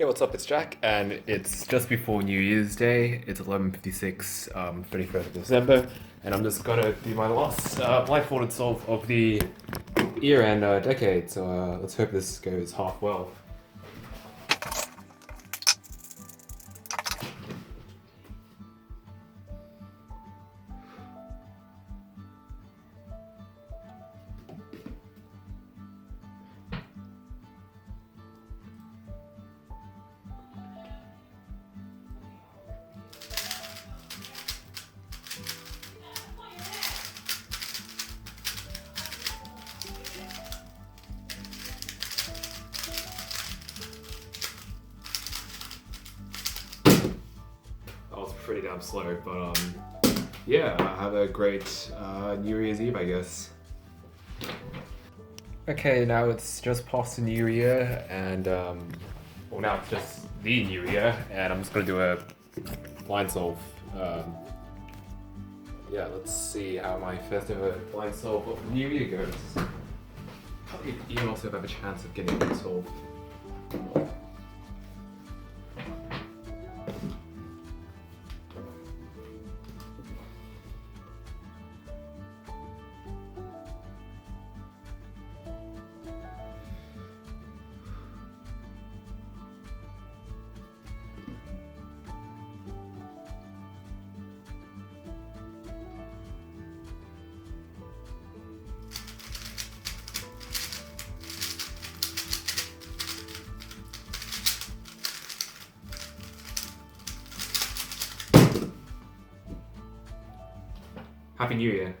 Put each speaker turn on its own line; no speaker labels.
Hey, what's up? It's Jack, and it's just before New Year's Day. It's 11:56, 31st of December, and I'm just gonna do my last blindfolded solve of the year and decade. So let's hope this goes half well. That was pretty damn slow, but yeah, have a great New Year's Eve, I guess. Okay, now it's just past the New Year, and well, now it's just the New Year, and I'm just gonna do a blind solve. Yeah, let's see how my first ever blind solve of the New Year goes. Probably even also have a chance of getting it solved. Happy New Year.